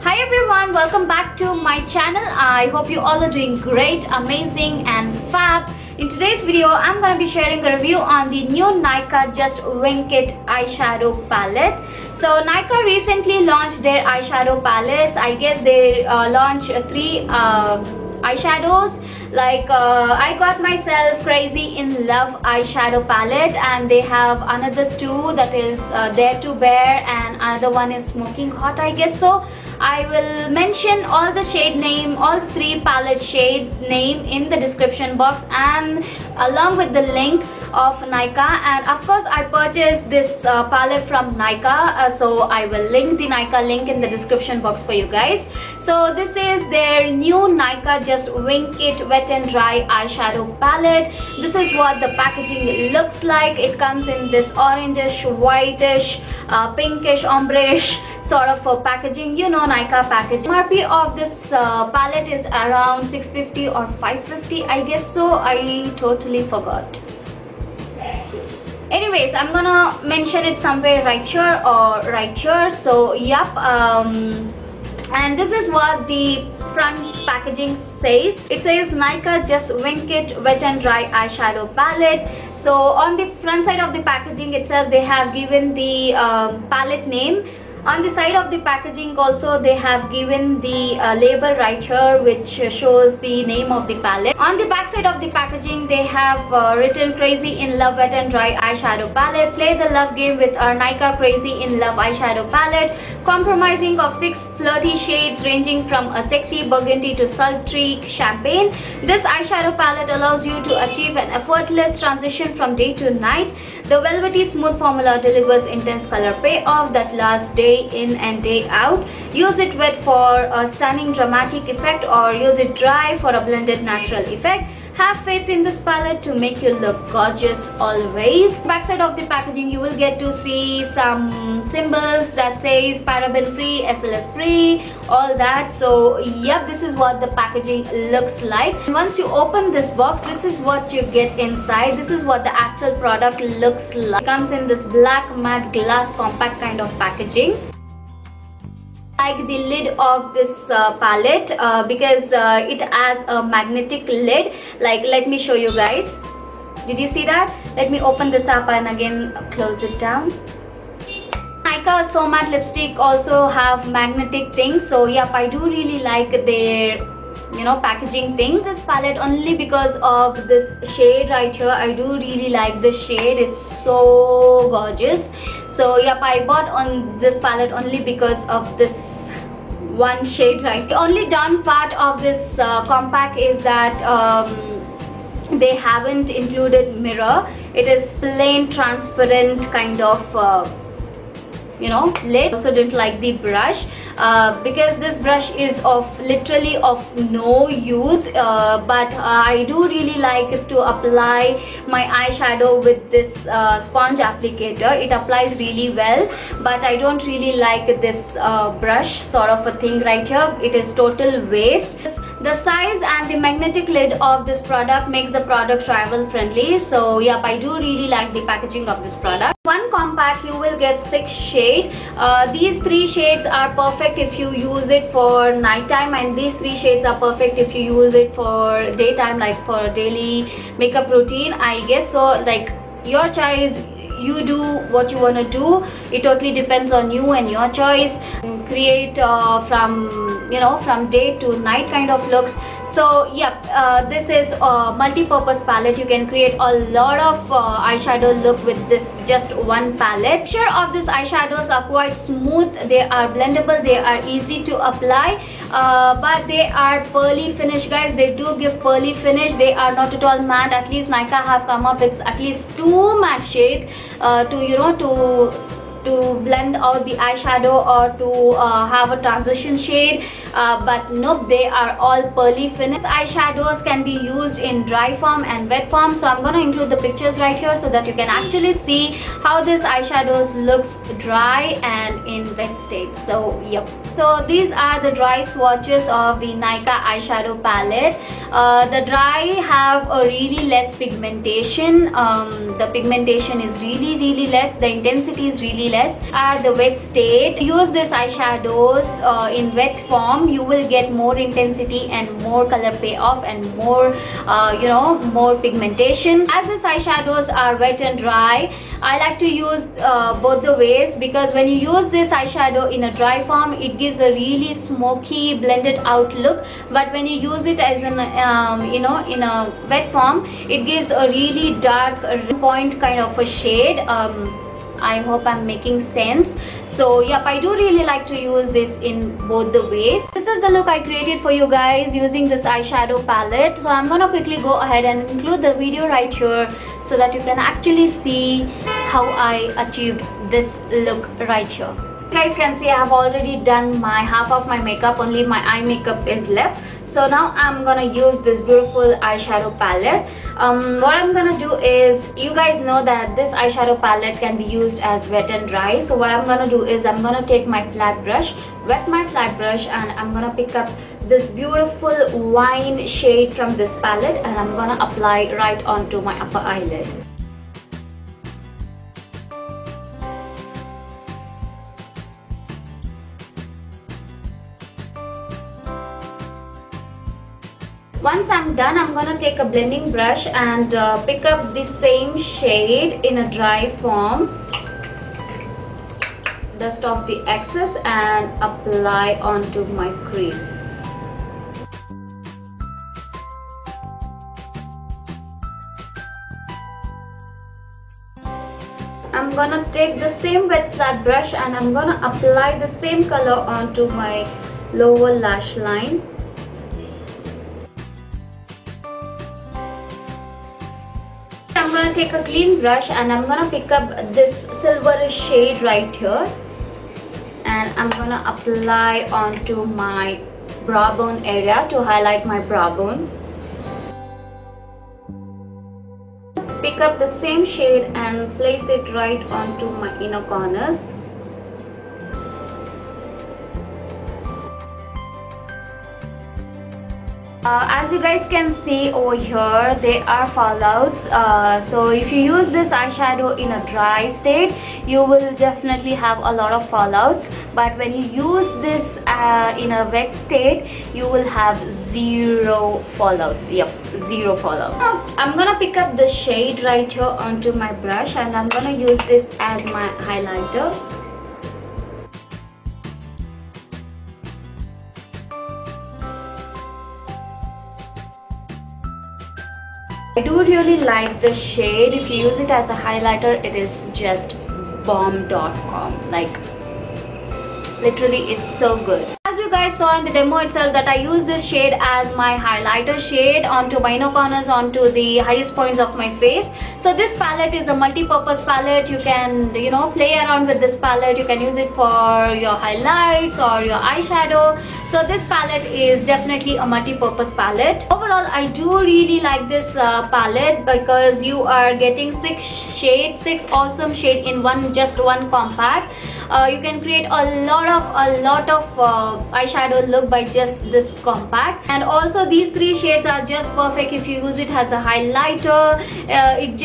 Hi everyone, welcome back to my channel. I hope you all are doing great, amazing and fab. In today's video, I'm going to be sharing a review on the new Nykaa Just Wink It eyeshadow palette. So Nykaa recently launched their eyeshadow palettes. I guess they launched three eyeshadows. I got myself Crazy in Love eyeshadow palette, and they have another two, that is Dare to Bear, and another one is Smoking Hot, I guess so. I will mention all the shade name, all the three palette shade name in the description box, and along with the link of Nykaa. And of course I purchased this palette from Nykaa, so I will link the Nykaa link in the description box for you guys. So this is their new Nykaa Just Wink It Wet and Dry eyeshadow palette. This is what the packaging looks like. It comes in this orangish, whitish, pinkish, ombre-ish sort of a packaging, you know, Nykaa packaging. MRP of this palette is around 650 or 550, I guess so. I totally forgot. Anyways, I'm gonna mention it somewhere right here or right here. So yep, and this is what the front packaging says. It says Nykaa Just Wink It Wet and Dry eyeshadow palette. So on the front side of the packaging itself, they have given the palette name. On the side of the packaging also, they have given the label right here, which shows the name of the palette. On the back side of the packaging, they have written Crazy in Love Wet and Dry eyeshadow palette. Play the love game with our Nykaa Crazy in Love eyeshadow palette, comprising of 6 flirty shades ranging from a sexy burgundy to sultry champagne. This eyeshadow palette allows you to achieve an effortless transition from day to night. The velvety smooth formula delivers intense color payoff that lasts day in and day out. Use it wet for a stunning dramatic effect, or use it dry for a blended natural effect. Have faith in this palette to make you look gorgeous always. Backside of the packaging, you will get to see some symbols that says paraben free, SLS free, all that. So yep, this is what the packaging looks like. And once you open this box, this is what you get inside. This is what the actual product looks like. It comes in this black matte glass compact kind of packaging. Like the lid of this palette because it has a magnetic lid. Like, let me show you guys. Did you see that? Let me open this up and again close it down. Nykaa So Matte lipstick also have magnetic things, so yep, I do really like their, you know, packaging thing. This palette only because of this shade right here. I do really like this shade. It's so gorgeous. So yep, I bought on this palette only because of this one shade right. The only down part of this compact is that they haven't included mirror. It is plain transparent kind of you know, lid. Also didn't like the brush because this brush is literally of no use, but I do really like to apply my eyeshadow with this sponge applicator. It applies really well, but I don't really like this brush sort of a thing right here. It is total waste. The size and the magnetic lid of this product makes the product travel friendly. So yep, I do really like the packaging of this product. One compact, you will get 6 shades. These 3 shades are perfect if you use it for nighttime, and these 3 shades are perfect if you use it for daytime, like for daily makeup routine, I guess so. Like, your choice, you do what you want to do. It totally depends on you and your choice. Create from, you know, from day to night kind of looks. So yep, this is a multi-purpose palette. You can create a lot of eyeshadow look with this just one palette. Texture of these eyeshadows are quite smooth. They are blendable. They are easy to apply, but they are pearly finish, guys. They do give pearly finish. They are not at all matte. At least Nykaa have come up with at least 2 matte shades to, you know, to blend out the eyeshadow or to have a transition shade. but nope, they are all pearly finish. Eyeshadows can be used in dry form and wet form, so I'm going to include the pictures right here so that you can actually see how this eyeshadows looks dry and in wet state. So yep, so these are the dry swatches of the Nykaa eyeshadow palette. The dry have a really less pigmentation. The pigmentation is really less, the intensity is really less. Are the wet state, use this eyeshadows in wet form, you will get more intensity and more color payoff and more more pigmentation. As these eyeshadows are wet and dry, I like to use both the ways, because when you use this eyeshadow in a dry form, it gives a really smoky blended out look, but when you use it as an in a wet form, it gives a really dark point kind of a shade. I hope I'm making sense. So yep, I do really like to use this in both the ways. This is the look I created for you guys using this eyeshadow palette. So I'm gonna quickly go ahead and include the video right here so that you can actually see how I achieved this look right here. You guys can see I have already done my half of my makeup, only my eye makeup is left. So now I'm gonna use this beautiful eyeshadow palette. What I'm gonna do is, you guys know that this eyeshadow palette can be used as wet and dry. So what I'm gonna do is, I'm gonna take my flat brush, wet my flat brush, and I'm gonna pick up this beautiful wine shade from this palette, and I'm gonna apply right onto my upper eyelid. Once I'm done, I'm gonna take a blending brush and pick up the same shade in a dry form, dust off the excess and apply onto my crease. I'm gonna take the same wet flat brush and I'm gonna apply the same color onto my lower lash line. I'm going to take a clean brush and I'm going to pick up this silverish shade right here, and I'm going to apply onto my brow bone area to highlight my brow bone. Pick up the same shade and place it right onto my inner corners. As you guys can see over here, there are fallouts. So if you use this eyeshadow in a dry state, you will definitely have a lot of fallouts. But when you use this in a wet state, you will have zero fallouts. Yep, zero fallouts. I'm gonna pick up the shade right here onto my brush, and I'm gonna use this as my highlighter. I do really like the shade. If you use it as a highlighter, it is just bomb.com. Like, literally, it's so good. As you guys saw in the demo itself, that I use this shade as my highlighter shade onto my inner corners, onto the highest points of my face. So this palette is a multi-purpose palette. You can, play around with this palette. You can use it for your highlights or your eyeshadow. So this palette is definitely a multi-purpose palette. Overall, I do really like this palette because you are getting 6 awesome shades in just one compact. You can create a lot of eyeshadow look by just this compact. And also these 3 shades are just perfect if you use it as a highlighter. It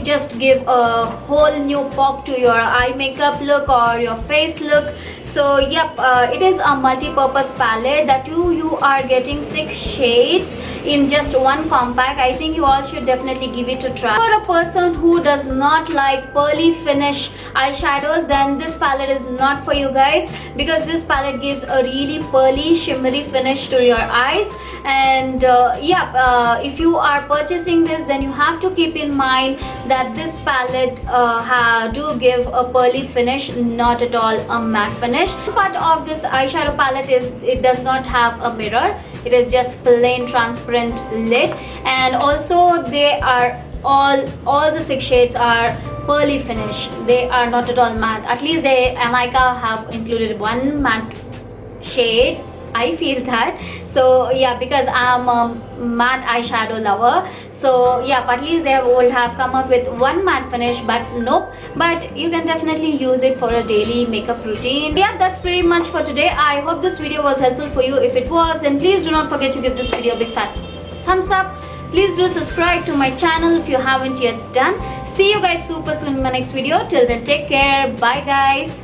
just give a whole new pop to your eye makeup look or your face look. So yep, it is a multi-purpose palette that you are getting 6 shades in just one compact. I think you all should definitely give it a try. For a person who does not like pearly finish eyeshadows, then this palette is not for you guys, because this palette gives a really pearly shimmery finish to your eyes. And if you are purchasing this, then you have to keep in mind that this palette do give a pearly finish, not at all a matte finish. Part of this eyeshadow palette is it does not have a mirror. It is just plain transparent lid, and also they are all the 6 shades are pearly finish. They are not at all matte. At least Nykaa have included one matte shade I feel that. So yeah, because I'm a matte eyeshadow lover, so yeah, but at least they would have come up with one matte finish, but nope. But you can definitely use it for a daily makeup routine. Yeah, that's pretty much for today. I hope this video was helpful for you. If it was, then please do not forget to give this video a big fat thumbs up. Please do subscribe to my channel if you haven't yet done. See you guys super soon in my next video. Till then, take care. Bye guys.